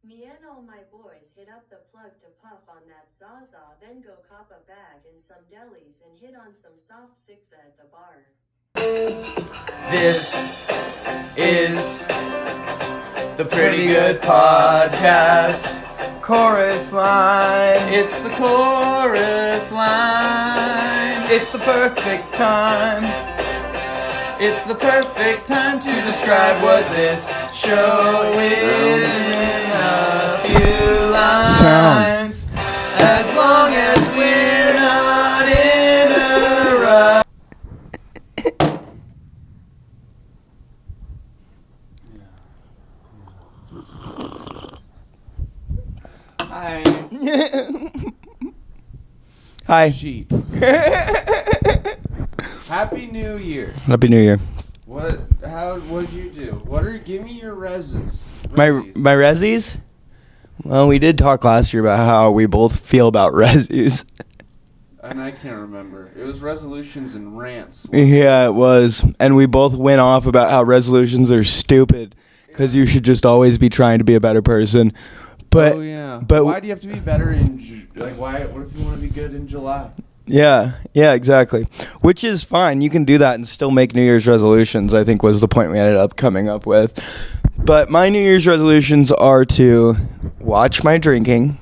Me and all my boys hit up the plug to puff on that Zaza, then go cop a bag in some delis and hit on some soft six at the bar. This is the Pretty Good Podcast chorus line. It's the chorus line. It's the perfect time. It's the perfect time to describe what this show is in a few lines. Sounds. As long as we're not in a rush. Hi. Hi. Sheep. Happy New Year. Happy New Year. What'd you do? Give me your reses. My resis? Well, we did talk last year about how we both feel about resis. And I can't remember. It was resolutions and rants. Yeah, it was. And we both went off about how resolutions are stupid because you should just always be trying to be a better person. But, oh yeah. But why do you have to be better in why? What if you want to be good in July? Yeah, exactly. Which is fine. You can do that and still make New Year's resolutions, I think was the point we ended up coming up with. But my New Year's resolutions are to watch my drinking.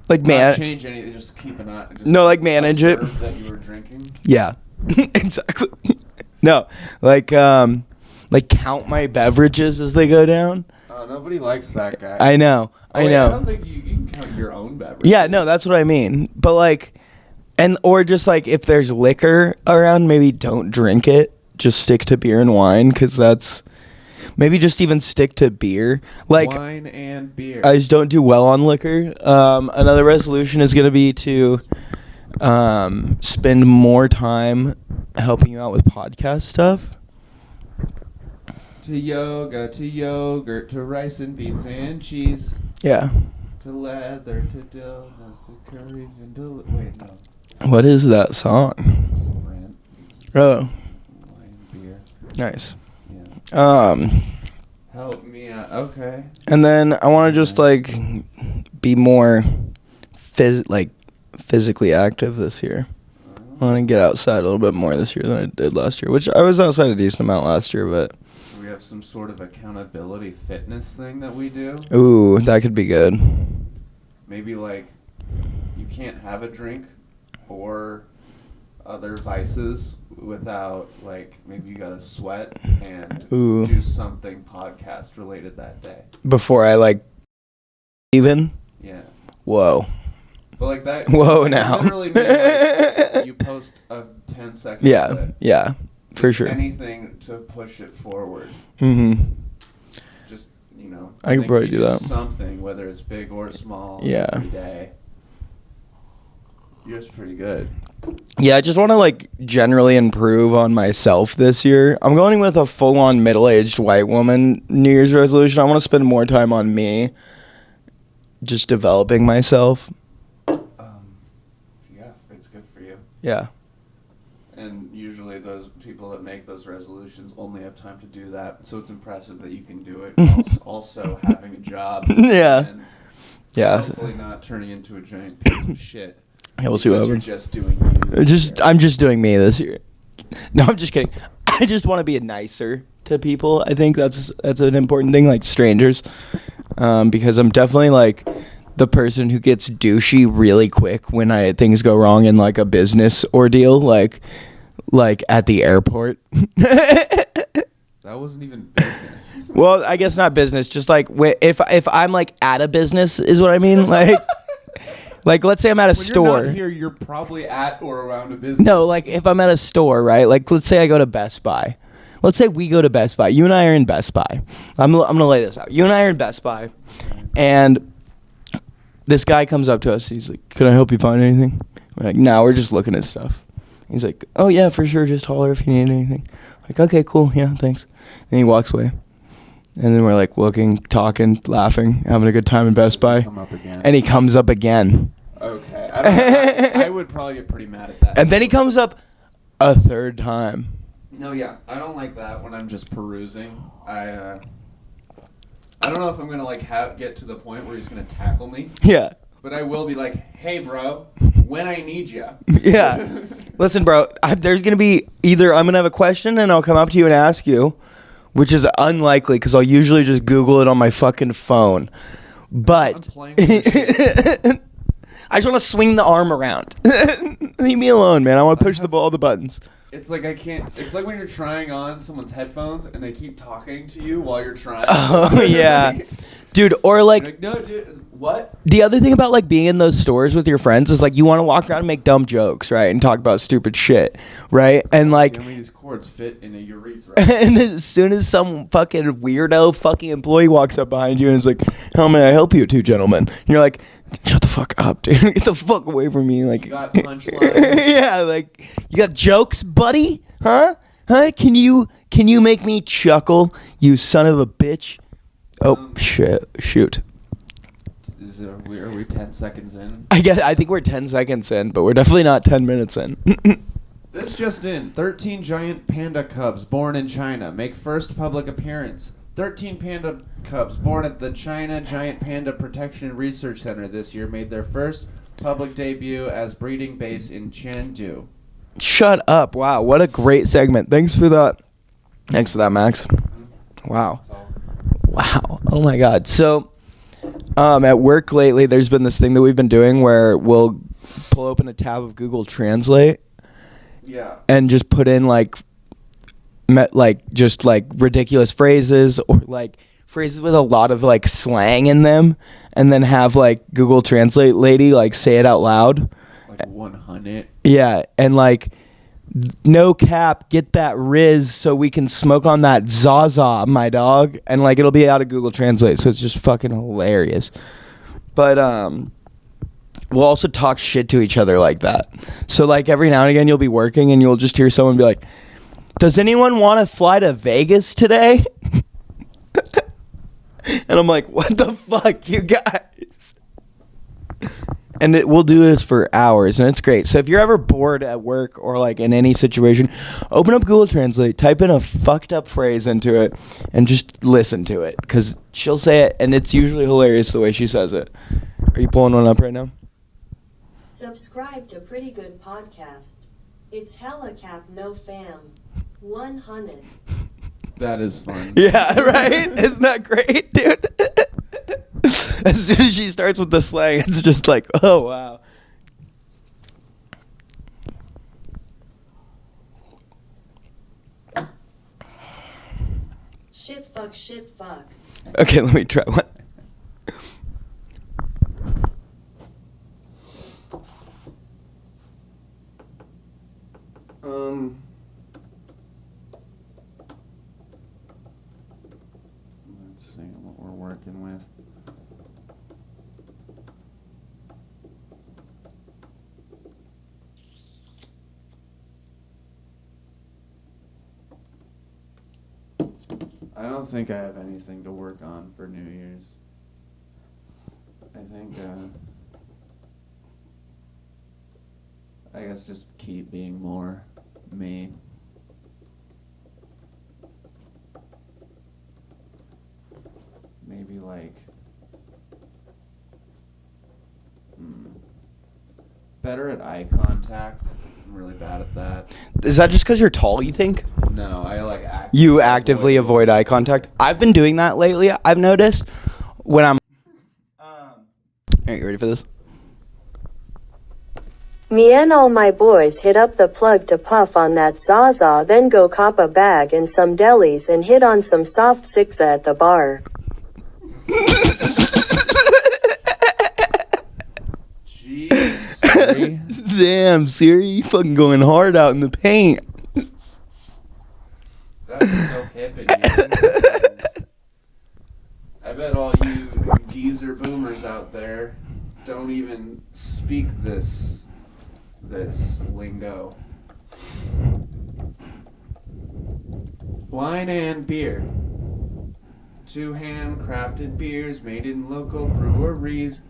Like not change anything, just keep an eye. Manage it. That you were drinking. Yeah, exactly. No, count my beverages as they go down. Oh, nobody likes that guy. I know. I don't think you can count your own beverages. Yeah, no, that's what I mean. But or just if there's liquor around, maybe don't drink it. Just stick to beer and wine, because that's. Maybe just even stick to beer. Wine and beer. I just don't do well on liquor. Another resolution is going to be to spend more time helping you out with podcast stuff. To yoga, to yogurt, to rice and beans and cheese. Yeah. To leather, to dildos, to curries and wait, no. What is that song? It's Rant. Oh. Wine and beer. Nice. Yeah. Help me out. Okay. And then I want to just be more physically active this year. I want to get outside a little bit more this year than I did last year, which I was outside a decent amount last year, but. We have some sort of accountability fitness thing that we do. Ooh, that could be good. Maybe you can't have a drink or other vices without maybe you gotta sweat and do something podcast related that day. Before I even? Yeah. Whoa. But that. Whoa now. Literally mean, you post a 10-second clip. Yeah. For sure. Anything to push it forward. Mm-hmm. Just, I could probably do that. Something, whether it's big or small, every day. Yours pretty good. Yeah, I just want to generally improve on myself this year. I'm going with a full-on middle-aged white woman New Year's resolution. I want to spend more time on me, just developing myself. Yeah, it's good for you. Yeah. And usually those people that make those resolutions only have time to do that. So it's impressive that you can do it while also having a job. Yeah. And yeah. hopefully not turning into a giant piece of shit. Yeah, we'll see what happens. You're just doing you. I'm just doing me this year. No, I'm just kidding. I just want to be nicer to people. I think that's an important thing, strangers. Because I'm definitely the person who gets douchey really quick when things go wrong in a business ordeal, like at the airport. That wasn't even business. Well, I guess not business. Just if I'm at a business is what I mean. Let's say I'm at a store. When you're not here, you're probably at or around a business. No, if I'm at a store, right? Let's say I go to Best Buy. Let's say we go to Best Buy. You and I are in Best Buy. I'm gonna lay this out. You and I are in Best Buy, and this guy comes up to us. He's like, "Can I help you find anything?" We're like, "No, we're just looking at stuff." He's like, "Oh yeah, for sure. Just holler if you need anything." Like, "Okay, cool. Yeah, thanks." And he walks away. And then we're looking, talking, laughing, having a good time in Best Buy. And he comes up again. Okay. I would probably get pretty mad at that. And then he comes up a third time. No, yeah. I don't like that when I'm just perusing. I don't don't know if I'm gonna like get to the point where he's gonna tackle me. Yeah. But I will be like, hey, bro, when I need you. Yeah. Listen, bro, there's going to be either I'm going to have a question and I'll come up to you and ask you, which is unlikely because I'll usually just Google it on my fucking phone. But I'm playing with your shit. I just want to swing the arm around. Leave me alone, man. I want to push all the buttons. It's like I can't. It's like when you're trying on someone's headphones and they keep talking to you while you're trying. Oh, yeah. Dude, or like no, dude, what? The other thing about like being in those stores with your friends is like you want to walk around and make dumb jokes, right? And talk about stupid shit, right? And like, see how many of these cords fit in a urethra? And as soon as some fucking weirdo fucking employee walks up behind you and is like, how may I help you two gentlemen? And you're like, shut the fuck up, dude. Get the fuck away from me. Like, You got punchlines. yeah, like, you got jokes, buddy? Huh? Can you make me chuckle, you son of a bitch? Oh, shit. Shoot. Are we 10 seconds in? I think we're 10 seconds in, but we're definitely not 10 minutes in. This just in. 13 giant panda cubs born in China make first public appearance. 13 panda cubs born at the China Giant Panda Protection and Research Center this year made their first public debut as breeding base in Chengdu. Shut up. Wow, what a great segment. Thanks for that. Thanks for that, Max. Wow. Wow. Oh my God. So, at work lately, there's been this thing that we've been doing where we'll pull open a tab of Google Translate. Yeah. And just put in like ridiculous phrases or like phrases with a lot of like slang in them, and then have like Google Translate lady like say it out loud. Like 100. Yeah, and like no cap, get that Riz so we can smoke on that Zaza, my dog, and like it'll be out of Google Translate, so it's just fucking hilarious. But we'll also talk shit to each other like that. So like every now and again you'll be working and you'll just hear someone be like, does anyone want to fly to Vegas today? And I'm like, what the fuck, you guys? And we'll do this for hours, and it's great. So if you're ever bored at work or like in any situation, open up Google Translate, type in a fucked up phrase into it, and just listen to it, because she'll say it, and it's usually hilarious the way she says it. Are you pulling one up right now? Subscribe to Pretty Good Podcast. It's hella cap no fam. 100. That is fun. Yeah, right? Isn't that great, dude? As soon as she starts with the slang, it's just like, oh, wow. Shit fuck. Okay, let me try one. Let's see what we're working with. I don't think I have anything to work on for New Year's. I think, I guess just keep being more me. Maybe like, better at eye contact. I'm really bad at that. Is that just because you're tall, you think? No, I like You actively avoid eye contact? I've been doing that lately, I've noticed. When I'm... Are you ready for this? Me and all my boys hit up the plug to puff on that Zaza, then go cop a bag and some delis and hit on some soft sixa at the bar. Jeez, Siri. Damn, Siri, you fucking going hard out in the paint. That was so hip and young. I bet all you geezer boomers out there don't even speak this lingo. Wine and beer. 2 handcrafted beers made in local breweries.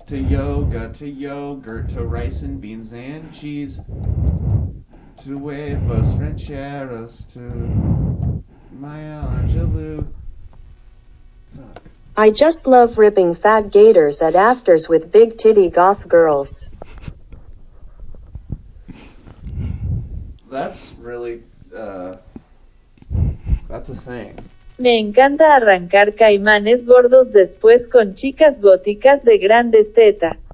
To yoga, to yogurt, to rice and beans and cheese. To huevos rancheros, to Maya Angelou. Fuck. I just love ripping fat gators at afters with big titty goth girls. That's really, that's a thing. Me encanta arrancar caimanes gordos después con chicas góticas de grandes tetas.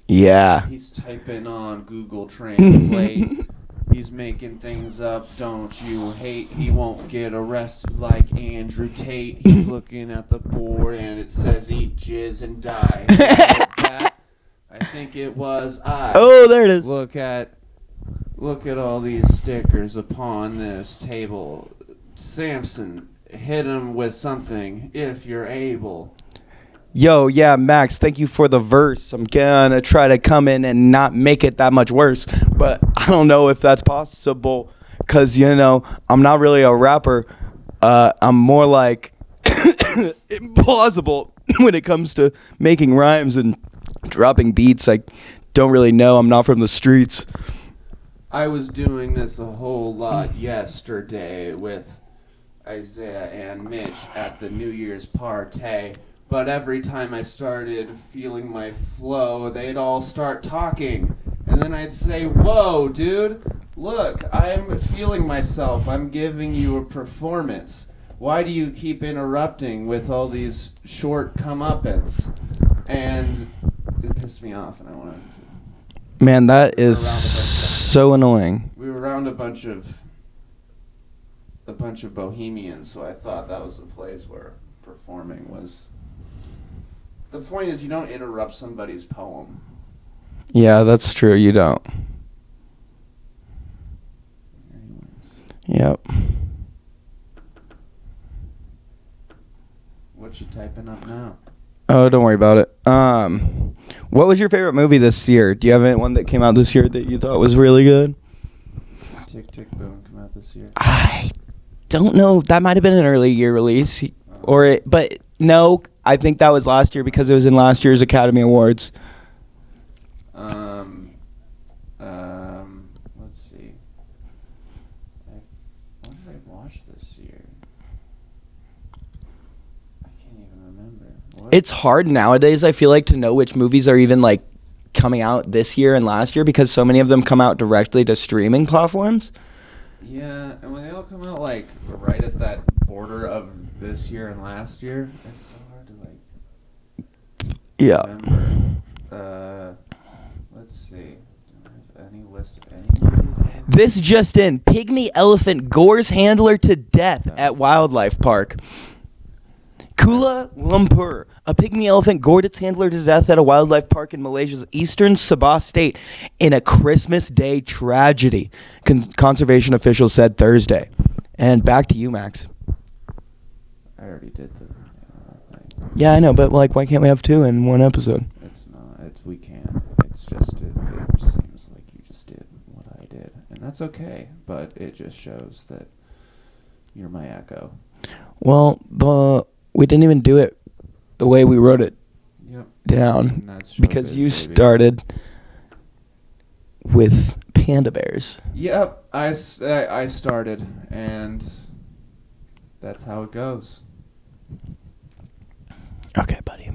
Yeah. He's typing on Google Translate. He's making things up. Don't you hate? He won't get arrested like Andrew Tate. He's looking at the board and it says eat jizz and die. I think it was I. Oh, there it is. Look at all these stickers upon this table. Samson, hit him with something if you're able. Yo, yeah, Max, thank you for the verse. I'm gonna try to come in and not make it that much worse, but I don't know if that's possible because, you know, I'm not really a rapper. I'm more like implausible when it comes to making rhymes and dropping beats. I don't really know. I'm not from the streets. I was doing this a whole lot yesterday with Isaiah and Mitch at the New Year's party. But every time I started feeling my flow, they'd all start talking. And then I'd say, whoa, dude, look, I'm feeling myself. I'm giving you a performance. Why do you keep interrupting with all these short comeuppance? And it pissed me off, and I wanted to... Man, that is so annoying. We were around a bunch of bohemians, so I thought that was the place where performing was... The point is, you don't interrupt somebody's poem. Yeah, that's true. You don't. Anyways, Yep. what you typing up now? Oh, don't worry about it. What was your favorite movie this year? Do you have one that came out this year that you thought was really good? Tick, Tick, Boom come out this year. I don't know. That might have been an early year release, but no, I think that was last year because it was in last year's Academy Awards. Let's see. What did I watch this year? I can't even remember. What? It's hard nowadays, I feel like, to know which movies are even like coming out this year and last year because so many of them come out directly to streaming platforms. Yeah, and when they all come out like right at that border of this year and last year, it's so hard to like remember. Let's see. Do I have any list of any movies? This just in. Pygmy elephant gores handler to death at wildlife park. Kuala Lumpur. A pygmy elephant gored its handler to death at a wildlife park in Malaysia's eastern Sabah state in a Christmas Day tragedy, conservation officials said Thursday. And back to you, Max. I already did the thing. Yeah, I know, but like, why can't we have two in one episode? It's not. We can. It's just it seems like you just did what I did, and that's okay. But it just shows that you're my echo. Well, we didn't even do it the way we wrote it down And that's because showbiz, you baby. started with panda bears. Yep, I started, and that's how it goes. Okay, buddy.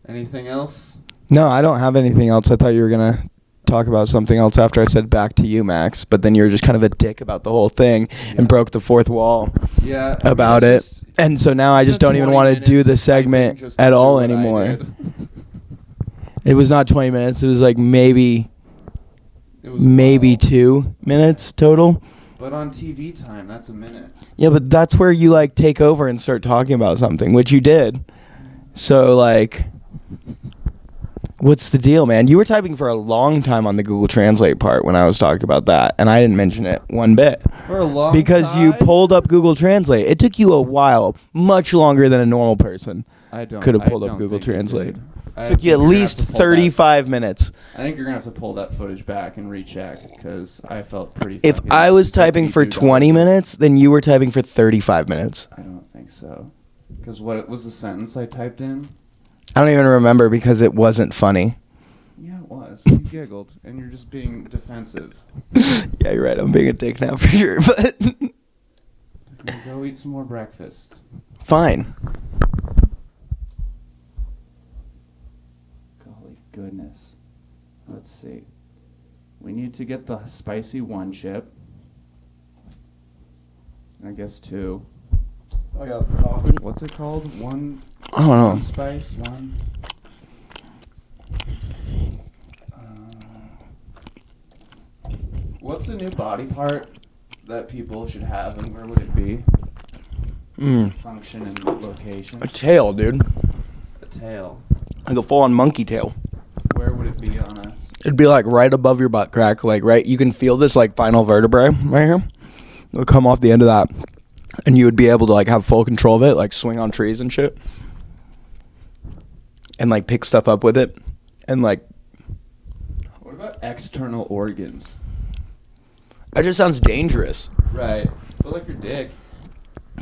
Anything else? No, I don't have anything else. I thought you were going to talk about something else after I said back to you, Max. But then you were just kind of a dick about the whole thing and broke the fourth wall about it. And so now I just don't even want to do the segment at all anymore. It was not 20 minutes. It was like maybe 2 minutes total. But on TV time, that's a minute. Yeah, but that's where you like take over and start talking about something, which you did. So like, what's the deal, man? You were typing for a long time on the Google Translate part when I was talking about that, and I didn't mention it one bit. For a long because time? you pulled up Google Translate. It took you a while, much longer than a normal person could have pulled up Google Translate. Took you at least 35 minutes. I think you're going to have to pull that footage back and recheck because I felt pretty If I was typing for 20 minutes, then you were typing for 35 minutes. I don't think so. Because what was the sentence I typed in? I don't even remember because it wasn't funny. Yeah, was. You giggled, and you're just being defensive. Yeah, you're right. I'm being a dick now for sure, but Go eat some more breakfast. fine. Golly goodness. Let's see. We need to get the spicy one chip. I guess 2. I got coffee. What's it called? One I don't know. spice? One. What's a new body part that people should have, and where would it be? Function and location. A tail, dude. A tail. Like a full-on monkey tail. Where would it be on us? It'd be like right above your butt crack, like right. You can feel this like final vertebrae right here. It would come off the end of that, and you would be able to like have full control of it, like swing on trees and shit, and like pick stuff up with it, and like. What about external organs? That just sounds dangerous. Right. But like your dick.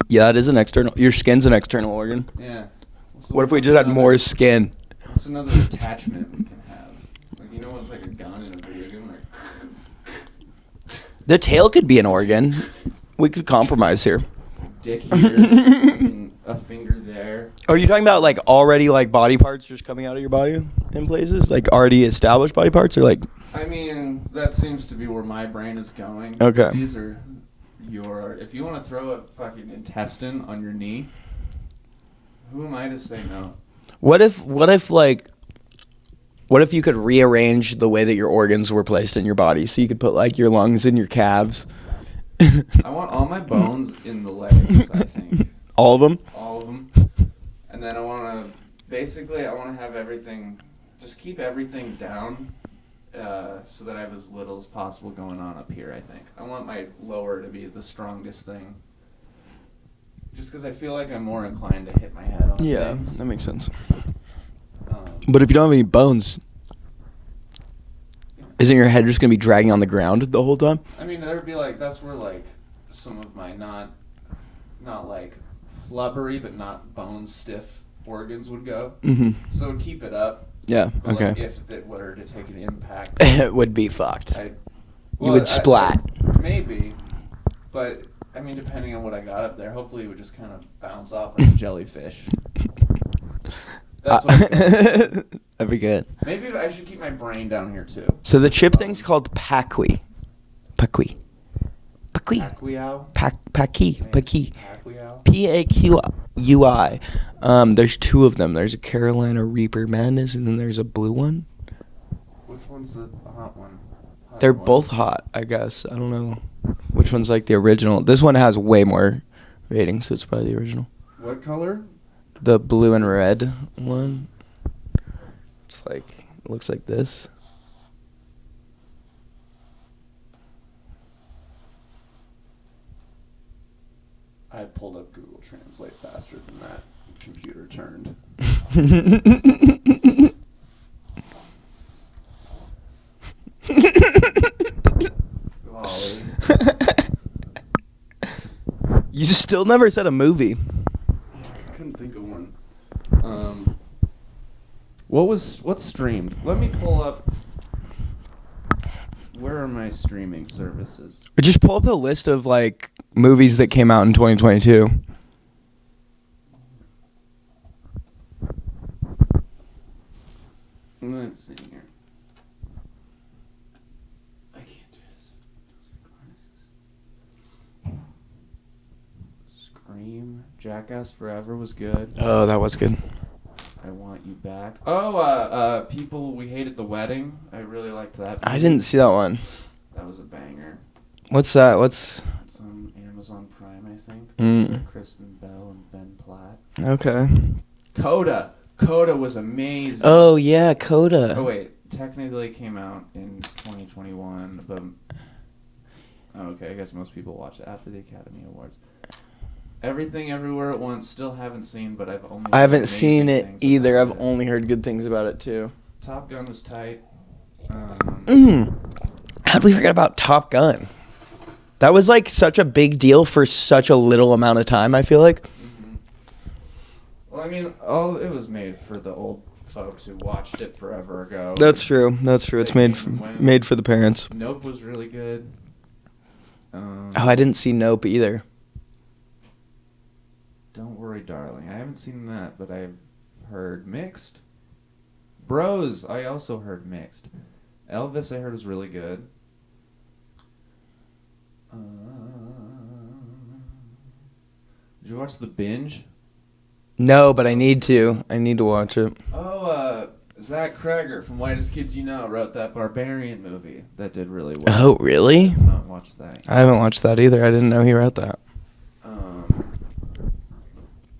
Yeah, that is an external. Your skin's an external organ. Yeah. So What if we just had more skin? What's another attachment we can have? Like, you know when it's like a gun in a video game? Like, The tail could be an organ. We could compromise here. dick here, and a finger there. Are you talking about like already like body parts just coming out of your body in places? Like already established body parts, or like? I mean, that seems to be where my brain is going. Okay. These are your... If you want to throw a fucking intestine on your knee, who am I to say no? What if you could rearrange the way that your organs were placed in your body, so you could put like your lungs in your calves? I want all my bones in the legs, I think. All of them? All of them. And then I want to have everything, just keep everything down so that I have as little as possible going on up here, I think. I want my lower to be the strongest thing. Just because I feel like I'm more inclined to hit my head on things. That makes sense. But if you don't have any bones, isn't your head just going to be dragging on the ground the whole time? I mean, there would be like, that's where like some of my not like flubbery but not bone stiff organs would go. Mm-hmm. So it would keep it up. Yeah, But okay. like, if it were to take an impact, It would be fucked. You would splat. Maybe, but I mean, depending on what I got up there, hopefully it would just kind of bounce off like a jellyfish. That's what I'm thinking. That'd be good. Maybe I should keep my brain down here too. So the chip thing's called Paqui. Paqui. Pacquiao? Paqui. Pacquiao? P-A-Q-U-I. There's 2 of them. There's a Carolina Reaper Madness, and then there's a blue one. Which one's the hot one? They're both hot, I guess. I don't know which one's like the original. This one has way more ratings, so it's probably the original. What color? The blue and red one. It's like, it looks like this. I pulled up Google Translate faster than that computer turned. Golly. You still never said a movie. I couldn't think of one. What's streamed? Let me pull up. Where are my streaming services? Just pull up a list of like movies that came out in 2022. Let's see here. I can't do this. Scream. Jackass Forever was good. Oh, that was good. I Want You Back. Oh, People We Hate at the Wedding. I really liked that movie. I didn't see that one. That was a banger. What's that? What's... It's on Amazon Prime, I think. Mm. Kristen Bell and Ben Platt. Okay. Coda. Coda was amazing. Oh, yeah, Coda. Oh, wait. Technically came out in 2021, but... Oh, okay, I guess most people watched it after the Academy Awards. Everything Everywhere at Once, still haven't seen, but I haven't seen it things either. about I've only heard good things about it, too. Top Gun was tight. How'd we forget about Top Gun? That was like such a big deal for such a little amount of time, I feel like. Well, I mean, it was made for the old folks who watched it forever ago. That's true. That's true. It's made for the parents. Nope was really good. I didn't see Nope either. Don't Worry, Darling. I haven't seen that, but I've heard mixed. Bros, I also heard mixed. Elvis, I heard was really good. Did you watch The Binge? No, but I need to. I need to watch it. Oh, Zach Kreger from Whitest Kids You Know wrote that Barbarian movie that did really well. Oh, really? I have not watched that. I haven't watched that either. I didn't know he wrote that.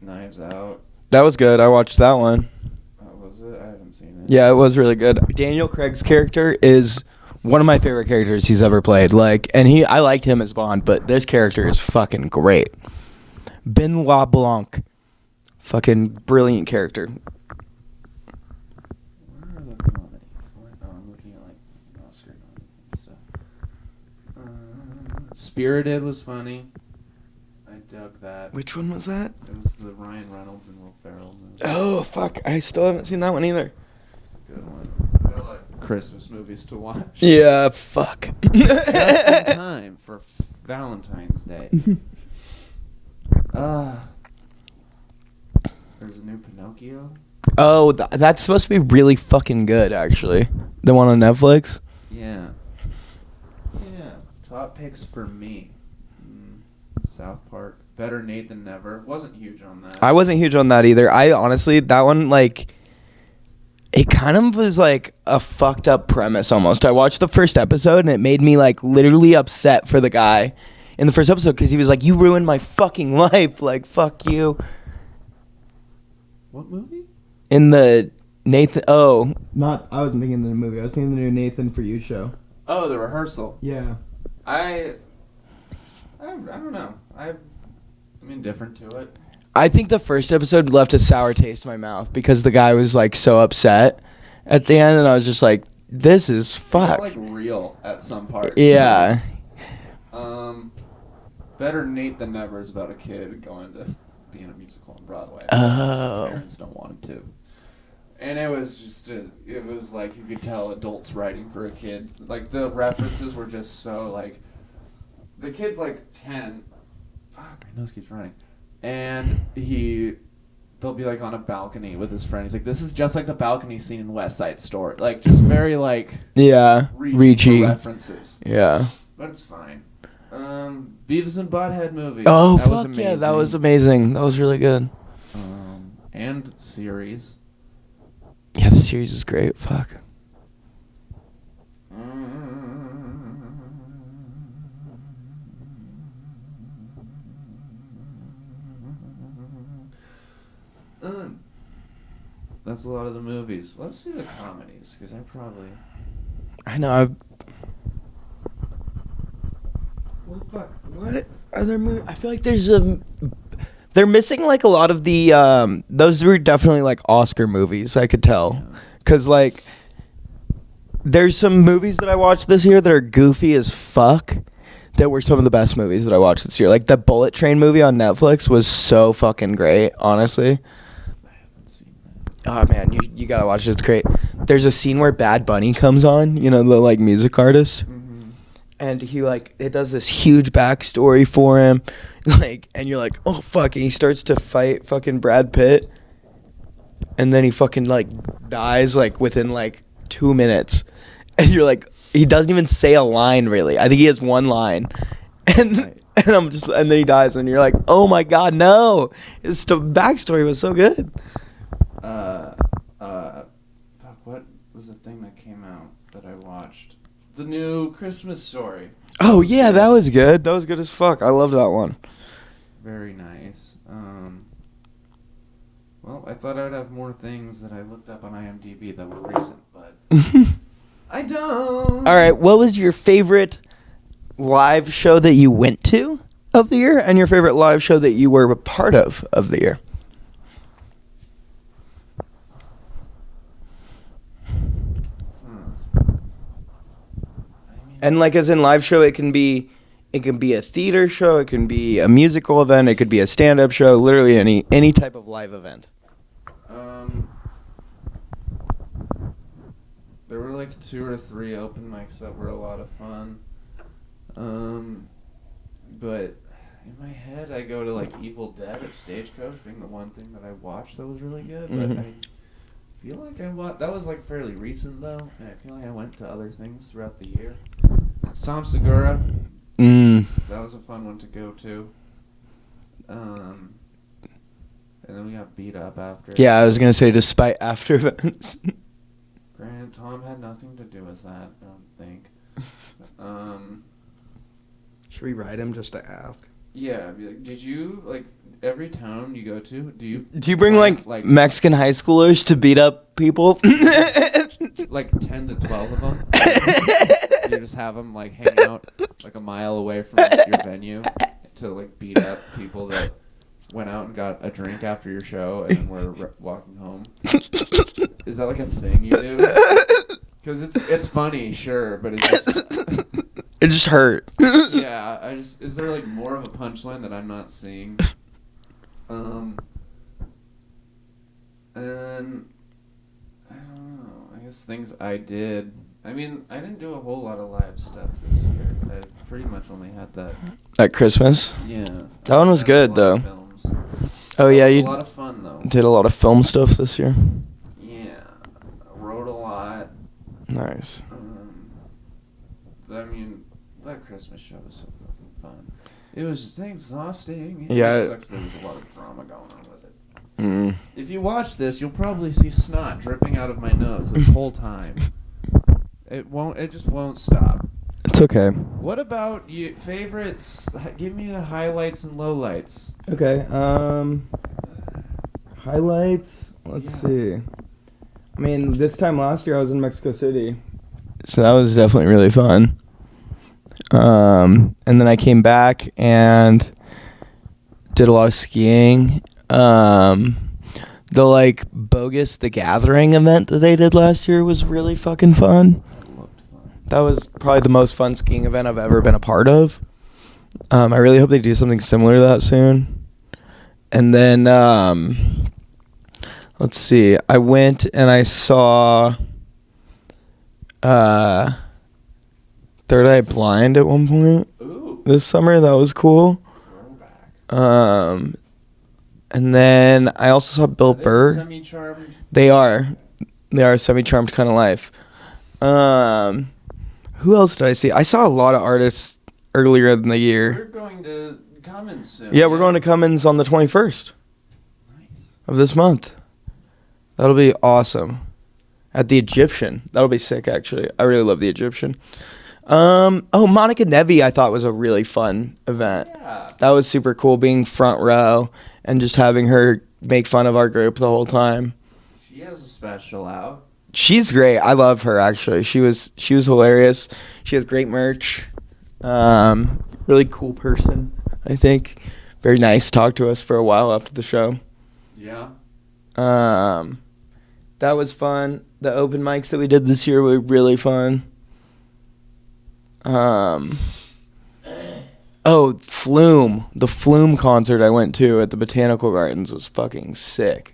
Knives Out. That was good. I watched that one. Was it? I haven't seen it. Yeah, it was really good. Daniel Craig's character is one of my favorite characters he's ever played. I liked him as Bond, but this character is fucking great. Benoit Blanc. Fucking brilliant character. Where are the comedies? I'm looking at like Oscar stuff. Spirited was funny. I dug that. Which one was that? It was the Ryan Reynolds and Will Ferrell movie. Oh, fuck. I still haven't seen that one either. It's a good one. I feel like Christmas movies to watch. Yeah, fuck. Just in time for Valentine's Day. There's a new Pinocchio. Oh, that's supposed to be really fucking good, actually. The one on Netflix? Yeah. Top picks for me. South Park. Better Nate Than Never. Wasn't huge on that. I wasn't huge on that either. I honestly, that one, it kind of was like a fucked up premise almost. I watched the first episode and it made me literally upset for the guy in the first episode because he was like, "You ruined my fucking life. Fuck you." What movie? In the Nathan. Oh, not. I wasn't thinking of the movie. I was thinking the new Nathan For You show. Oh, The Rehearsal. Yeah. I don't know. I'm indifferent to it. I think the first episode left a sour taste in my mouth because the guy was so upset at the end, and I was just like, "This is fuck." It got, real at some parts. Yeah. Better Nate Than Never is about a kid going to be in a musical on Broadway. Oh. His parents don't want him to. And it was just, you could tell adults writing for a kid. The references were just so, the kid's 10. Fuck, my nose keeps running. And they'll be on a balcony with his friend. He's like, this is just like the balcony scene in West Side Story. Just very yeah, reaching for references. Yeah. But it's fine. Beavis and Butthead movie. Oh, fuck yeah, that was amazing. That was really good. And series. Yeah, the series is great. Fuck. That's a lot of the movies. Let's see the comedies, because I know. Well, fuck. What other movie? I feel like they're missing a lot of the those were definitely Oscar movies. I could tell, because there's some movies that I watched this year that are goofy as fuck. That were some of the best movies that I watched this year. The Bullet Train movie on Netflix was so fucking great. Honestly. Oh man, you gotta watch it. It's great. There's a scene where Bad Bunny comes on, the music artist, and he it does this huge backstory for him, and you're like, oh fuck, and he starts to fight fucking Brad Pitt, and then he fucking dies within 2 minutes, and you're like, he doesn't even say a line really. I think he has one line, and and then he dies, and you're like, oh my god, no, his backstory was so good. Fuck, what was the thing that came out that I watched? The new Christmas Story. Oh, yeah, that was good. That was good as fuck. I loved that one. Very nice. Well, I thought I would have more things that I looked up on IMDb that were recent, but I don't. All right, what was your favorite live show that you went to of the year, and your favorite live show that you were a part of the year? And as in live show, it can be a theater show, it can be a musical event, it could be a stand-up show, literally any type of live event. There were like 2 or 3 open mics that were a lot of fun. But in my head, I go to like Evil Dead at Stagecoach being the one thing that I watched that was really good. But I feel like that was like fairly recent though, and I feel like I went to other things throughout the year. Tom Segura. That was a fun one to go to. And then we got beat up after. Yeah, I was gonna say despite after events. Granted, Tom had nothing to do with that, I don't think. Should we write him just to ask? Yeah, I'd be like, did you, like, every town you go to, do you bring like Mexican high schoolers to beat up people? like 10 to 12 of them? You just have them like hang out like a mile away from your venue to like beat up people that went out and got a drink after your show and then were walking home. Is that like a thing you do? Because it's funny, sure, but it's just it just hurt. Yeah, is there like more of a punchline that I'm not seeing? And then I don't know. I guess things I did. I mean, I didn't do a whole lot of live stuff this year. I pretty much only had that. At Christmas? Yeah. That one was good, though. Films. Oh, yeah, you a lot of fun, though. did a lot of film stuff this year? Yeah. I wrote a lot. Nice. I mean, that Christmas show was so fucking fun. It was just exhausting. Yeah. It sucks there was a lot of drama going on with it. If you watch this, you'll probably see snot dripping out of my nose this whole time. It just won't stop. It's okay. What about you favorites? Give me the highlights and lowlights. Okay. Highlights. Let's see. I mean, this time last year I was in Mexico City, so that was definitely really fun. And then I came back and did a lot of skiing. The like bogus The Gathering event that they did last year was really fucking fun. That was probably the most fun skiing event I've ever been a part of. I really hope they do something similar to that soon. And then, let's see. I went and I saw Third Eye Blind at one point. Ooh. This summer. That was cool. And then I also saw Bill Burr. Semi-charmed? They are a semi-charmed kind of life. Who else did I see? I saw a lot of artists earlier in the year. We're going to Cummins soon. Yeah, we're going to Cummins on the 21st Nice. of this month. That'll be awesome. At the Egyptian. That'll be sick, actually. I really love the Egyptian. Monica Nevi I thought was a really fun event. Yeah. That was super cool, being front row and just having her make fun of our group the whole time. She has a special out. She's great. I love her, actually. She was hilarious. She has great merch. Really cool person, I think. Very nice. Talked to us for a while after the show. Yeah. That was fun. The open mics that we did this year were really fun. Flume. The Flume concert I went to at the Botanical Gardens was fucking sick.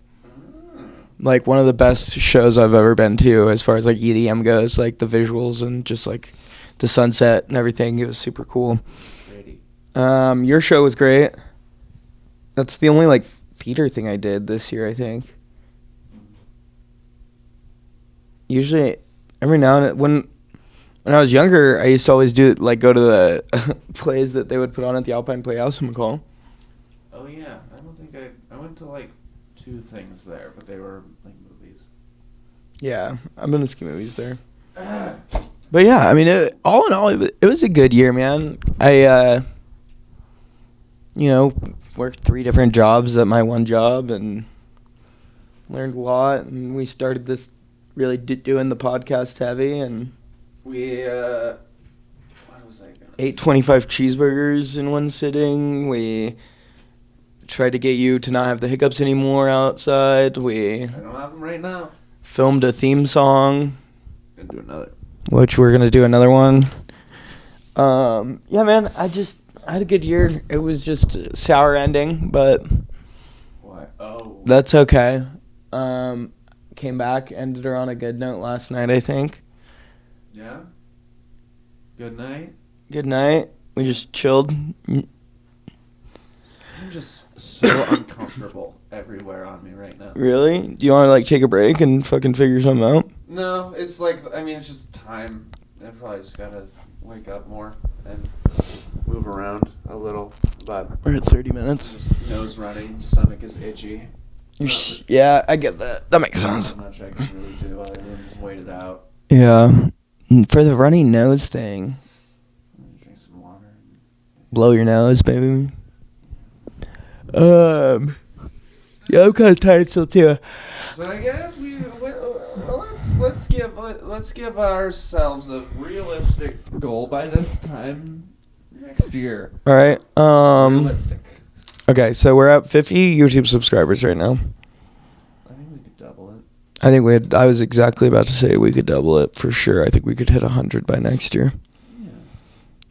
Like one of the best shows I've ever been to as far as like EDM goes, like the visuals and just like the sunset and everything. It was super cool. Pretty. Your show was great. That's the only like theater thing I did this year, I think. Usually every now and then, when I was younger, I used to always go to the plays that they would put on at the Alpine Playhouse in McCall. Oh yeah, I don't think I went to like 2 things there, but they were like movies. Yeah, I've been to ski movies there. But yeah, I mean, all in all, it was a good year, man. I, worked 3 different jobs at my one job and learned a lot. And we started this really doing the podcast heavy and We, what was I gonna ate 25 cheeseburgers in one sitting. We tried to get you to not have the hiccups anymore outside. We I don't have them right now. filmed a theme song, Gonna do another. which we're going to do another one. Yeah, man, I had a good year. It was just a sour ending, but Why? Oh. that's okay. Can came back, ended her on a good note last night, I think. Yeah. Good night. Good night. We just chilled. I'm just so uncomfortable everywhere on me right now. Really? Do you want to like take a break and fucking figure something out? No, it's like, I mean, it's just time. I probably just gotta wake up more and move around a little. But We're at 30 minutes. just nose running, stomach is itchy. Yeah, I get that. That makes sense. Not much I can really do other than just wait it out. Yeah. For the runny nose thing, Drink some water. blow your nose, baby. Yeah, I'm kind of tired still too. So I guess let's give ourselves a realistic goal by this time next year. All right. Realistic. Okay, so we're at 50 YouTube subscribers right now. I think we could double it. I think I was exactly about to say we could double it for sure. I think we could hit 100 by next year. Yeah.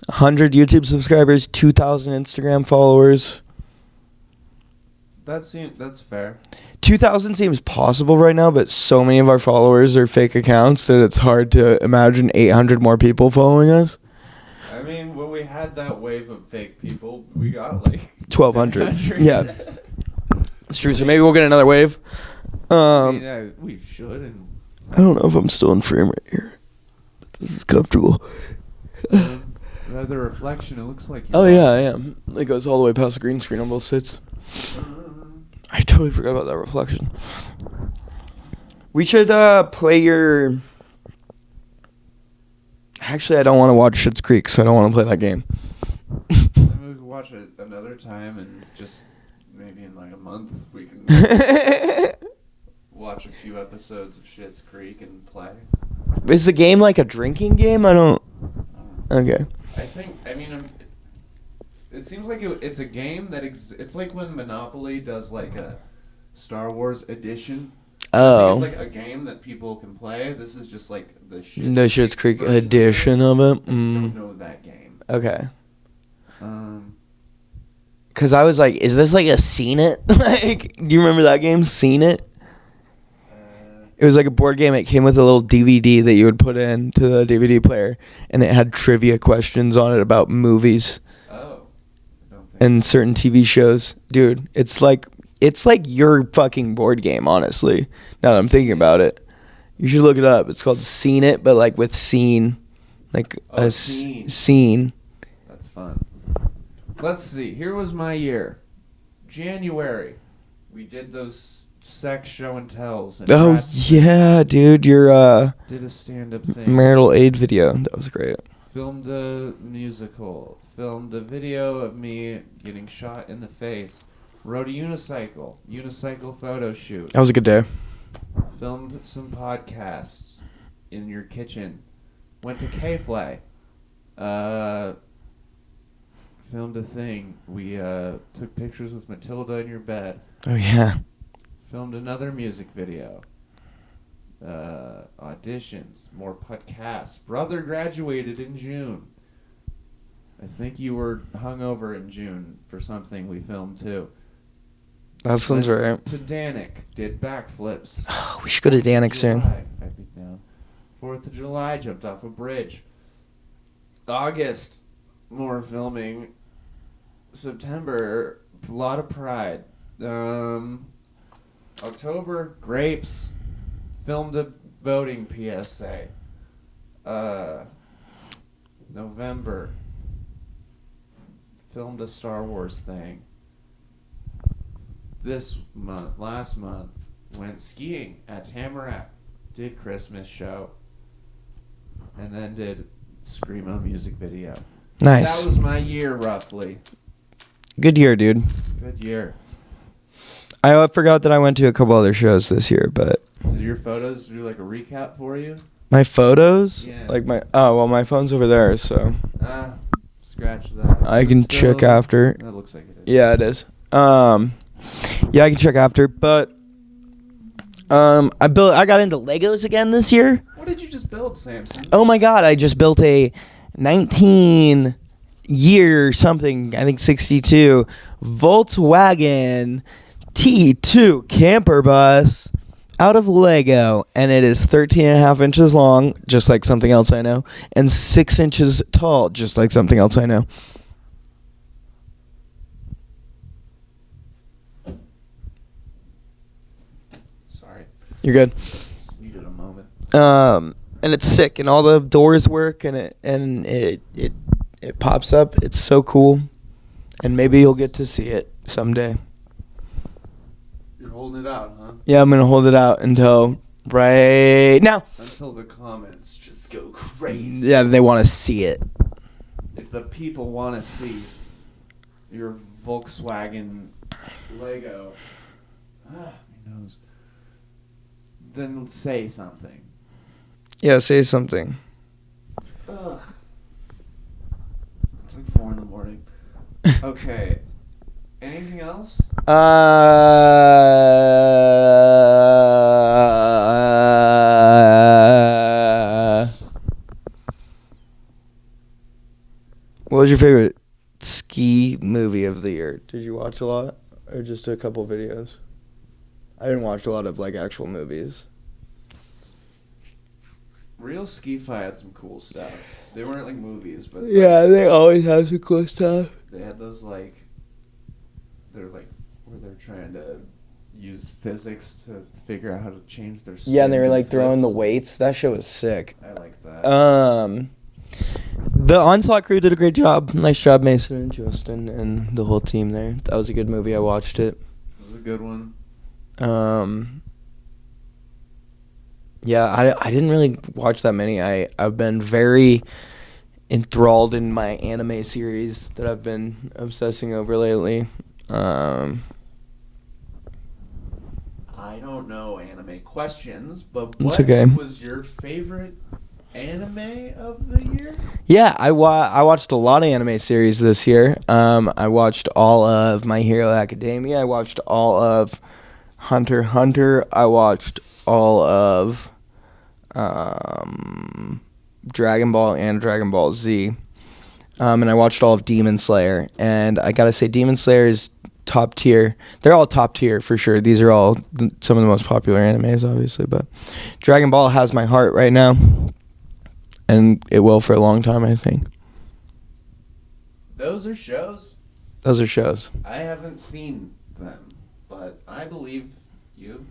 100 YouTube subscribers, 2,000 Instagram followers. That's fair. 2,000 seems possible right now, but so many of our followers are fake accounts that it's hard to imagine 800 more people following us. I mean, when we had that wave of fake people, we got like 1,200. Yeah. It's true. So maybe we'll get another wave. Yeah, we should. And I don't know if I'm still in frame right here, but this is comfortable. the reflection, it looks like. Oh yeah, I am. It goes all the way past the green screen on both sides. I totally forgot about that reflection. We should play your. Actually, I don't want to watch Schitt's Creek, so I don't want to play that game. Maybe we could watch it another time, and just maybe in like a month we can watch a few episodes of Schitt's Creek and play. Is the game like a drinking game? I don't. Okay. I mean, it seems like it's a game that it's like when Monopoly does like a Star Wars edition. Oh. It's like a game that people can play. This is just like the Schitt's Creek version edition of it. I just don't know that game. Okay. Cause I was like, is this like a Seen It? Like, do you remember that game, Seen It? It was like a board game. It came with a little DVD that you would put into the DVD player, and it had trivia questions on it about movies and certain TV shows. Dude, it's like your fucking board game, honestly. Now that I'm thinking about it, you should look it up. It's called Seen It, but like with scene, like scene. That's fun. Let's see. Here was my year. January, we did those sex show and tells. And Oh yeah, dude, your did a stand-up thing. marital aid video. That was great. Filmed a musical. Filmed a video of me getting shot in the face. Rode a unicycle photo shoot. That was a good day. Filmed some podcasts in your kitchen. Went to K-Fly. Filmed a thing. We took pictures with Matilda in your bed. Oh yeah. Filmed another music video. Auditions. More podcasts. Brother graduated in June. I think you were hungover in June for something we filmed too. That sounds right. To Danik. Did backflips. We should go to Danik soon. I'd be down. 4th of July. Jumped off a bridge. August. More filming. September. A lot of Pride. October, grapes. Filmed a voting PSA. November, filmed a Star Wars thing. Last month, went skiing at Tamarack. Did Christmas show. And then did Screamo music video. Nice. That was my year, roughly. Good year, dude. Good year. I forgot that I went to a couple other shows this year, but Did your photos do like a recap for you? my photos, Yeah. like my phone's over there, so Scratch that. I can check after. That looks like it is. Yeah, it is. Yeah, I can check after, but I got into Legos again this year. What did you just build, Samson? Oh my god, I just built a 19 year something, I think 62 Volkswagen T2 camper bus. out of Lego, and it is 13 and a half inches long, just like something else I know, and 6 inches tall, just like something else I know. Sorry. You're good. Just needed a moment. And it's sick, and all the doors work, and it pops up. It's so cool, and maybe you'll get to see it someday. You're holding it out, huh? Yeah, I'm gonna hold it out until right now. Until the comments just go crazy. Yeah, they want to see it. If the people want to see your Volkswagen Lego, my nose, then say something. Yeah, say something. Ugh. It's like 4 a.m. Okay. Anything else? What was your favorite ski movie of the year? Did you watch a lot, or just a couple videos? I didn't watch a lot of like actual movies. Real Ski-Fi had some cool stuff. They weren't like movies, but Yeah, they always have some cool stuff. they had those like, they're like where they're trying to use physics to figure out how to change their spins. Yeah, and they were like throwing the flips. weights. That show was sick. I like that. The Onslaught crew did a great job. Nice job, Mason and Justin and the whole team there. That was a good movie. I watched it. It was a good one. Yeah, I didn't really watch that many. I've been very enthralled in my anime series that I've been obsessing over lately. I don't know anime questions, but It's what okay. was your favorite anime of the year? Yeah, I watched a lot of anime series this year. I watched all of My Hero Academia. I watched all of Hunter x Hunter. I watched all of Dragon Ball and Dragon Ball Z. And I watched all of Demon Slayer. And I gotta say, Demon Slayer is top tier. They're all top tier for sure. These are all some of the most popular animes, obviously. But Dragon Ball has my heart right now. And it will for a long time, I think. Those are shows. Those are shows. I haven't seen them, but I believe you.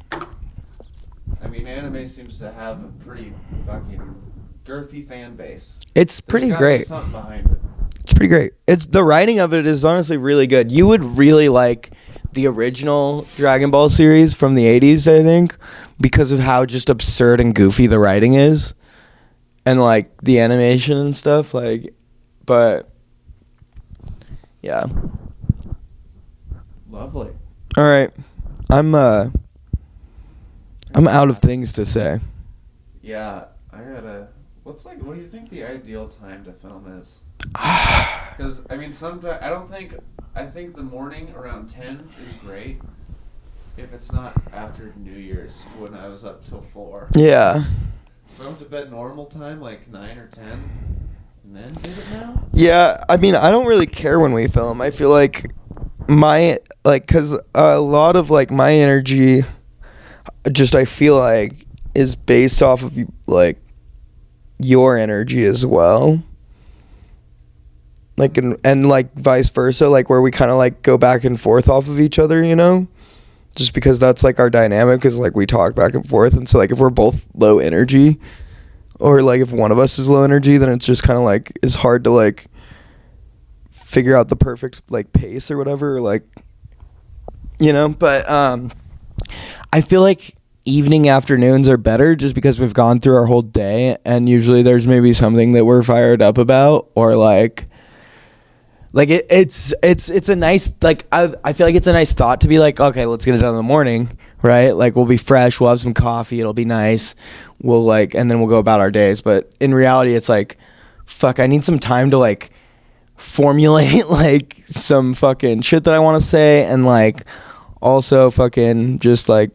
I mean, anime seems to have a pretty fucking girthy fan base. It's pretty There's gotta be great. something behind it. It's pretty great. It's the writing of it is honestly really good. You would really like the original Dragon Ball series from the 80s, I think, because of how just absurd and goofy the writing is. And like the animation and stuff, like, but yeah. Lovely. All right, I'm out of things to say. Yeah, I gotta. What do you think the ideal time to film is? Because I mean, sometimes I think the morning around 10 is great. If it's not after New Year's when I was up till 4. Yeah. Go to bed normal time, like 9 or 10, and then do it now? Yeah, I mean, I don't really care when we film. I feel like because a lot of like my energy, just I feel like is based off of like your energy as well. Like and like vice versa, like where we kind of like go back and forth off of each other, you know? Just because that's like our dynamic is like we talk back and forth, and so like if we're both low energy, or like if one of us is low energy, then it's just kind of like it's hard to like figure out the perfect like pace or whatever, or like, you know. But I feel like evening afternoons are better just because we've gone through our whole day, and usually there's maybe something that we're fired up about, or like it's a nice, like I feel like it's a nice thought to be like, okay, let's get it done in the morning, right? Like we'll be fresh, we'll have some coffee, it'll be nice, we'll like, and then we'll go about our days. But in reality, it's like, fuck, I need some time to like formulate like some fucking shit that I want to say, and like also fucking just like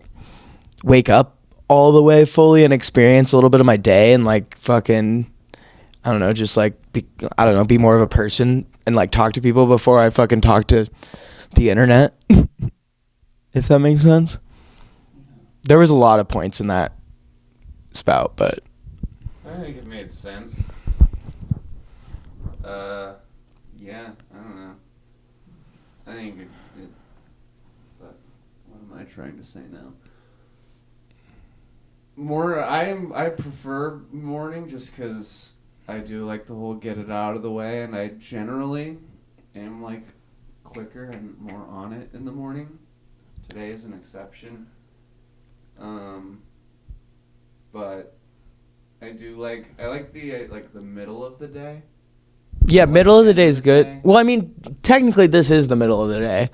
wake up all the way fully and experience a little bit of my day, and like fucking, I don't know, just like be more of a person and like talk to people before I fucking talk to the internet. If that makes sense. There was a lot of points in that spout, but I think it made sense. Yeah, I don't know. I think it but what am I trying to say now? I prefer morning just because I do like the whole get it out of the way, and I generally am like quicker and more on it in the morning. Today is an exception. But I like the middle of the day. yeah, middle of the day is good. Well, I mean, technically this is the middle of the day.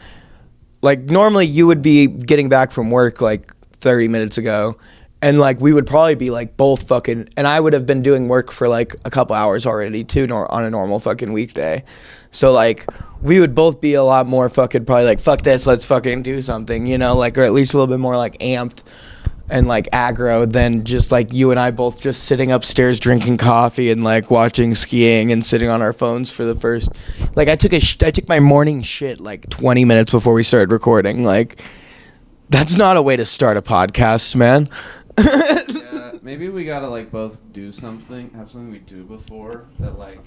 Like normally you would be getting back from work like 30 minutes ago, and like we would probably be like both fucking, and I would have been doing work for like a couple hours already too, on a normal fucking weekday. So like we would both be a lot more fucking probably like, fuck this, let's fucking do something, you know, like, or at least a little bit more like amped and like aggro than just like you and I both just sitting upstairs drinking coffee and like watching skiing and sitting on our phones for the first, like I took my morning shit like 20 minutes before we started recording. Like that's not a way to start a podcast, man. Yeah, maybe we gotta like both have something we do before that like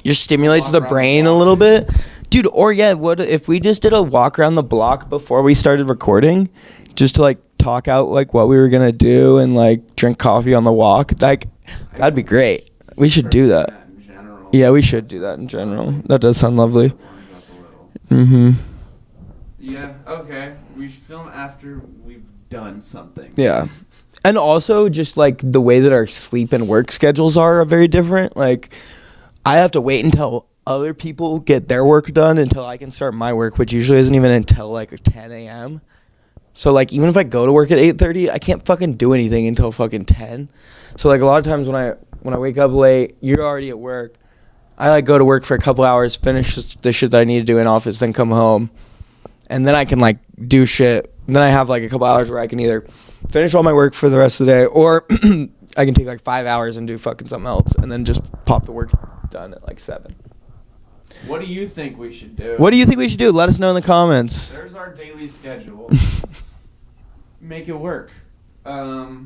Just stimulates walk the around brain the a block. little bit. Dude, or yeah, what if we just did a walk around the block before we started recording, just to like talk out like what we were gonna do and like drink coffee on the walk? Like that'd be great. We should do that. in general. Yeah, we should do that in general. That does sound lovely. Warming up a little. Mm-hmm. Yeah, okay. We should film after we've done something. Yeah. And also just like the way that our sleep and work schedules are very different. Like I have to wait until other people get their work done until I can start my work, which usually isn't even until like 10 a.m. So like even if I go to work at 8:30, I can't fucking do anything until fucking 10. So like a lot of times when I wake up late, you're already at work. I like go to work for a couple hours, finish the shit that I need to do in office, then come home. And then I can like do shit. And then I have like a couple hours where I can either finish all my work for the rest of the day, or I can take like 5 hours and do fucking something else, and then just pop the work done at like 7. What do you think we should do? What do you think we should do? Let us know in the comments. There's our daily schedule. Make it work. I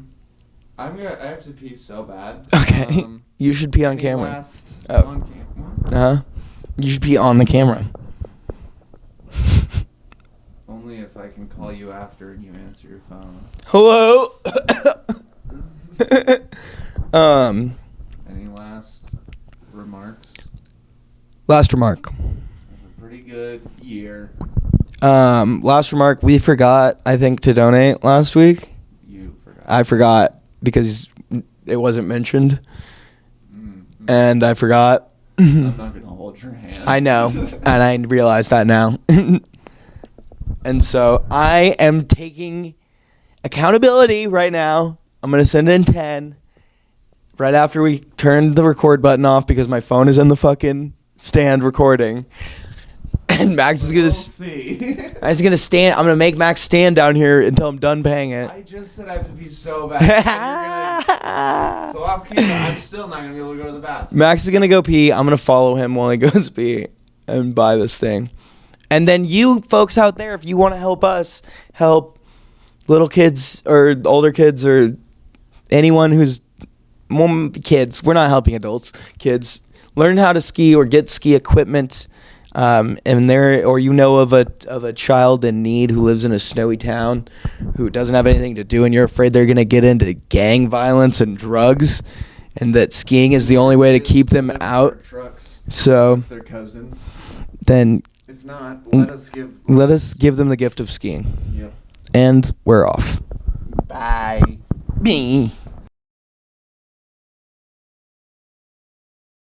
have to pee so bad. Okay. You should pee on any camera. last- Oh. on camera? You should pee on the camera. Only if I can call you after and you answer your phone. Hello. Any last remarks? Last remark. It was a pretty good year. Last remark. We forgot, I think, to donate last week. You forgot. I forgot because it wasn't mentioned, and I forgot. I'm not gonna hold your hand. I know, and I realize that now. And so I am taking accountability right now. I'm going to send in 10 right after we turn the record button off because my phone is in the fucking stand recording. And Max is going We'll to see. Max is going to stand. I'm going to make Max stand down here until I'm done paying it. I just said I have to pee so bad. And you're gonna, so off camera, I'm still not gonna be able to go to the bathroom. Max is going to go pee. I'm going to follow him while he goes pee and buy this thing. And then you folks out there, if you want to help us help little kids or older kids or anyone who's kids, we're not helping adults, kids, learn how to ski or get ski equipment. And there, or you know of a child in need who lives in a snowy town who doesn't have anything to do, and you're afraid they're gonna get into gang violence and drugs, and that skiing is the only way to keep them out. Trucks, So their cousins. then If not, let us give them the gift of skiing. Yep. And we're off. Bye. Me.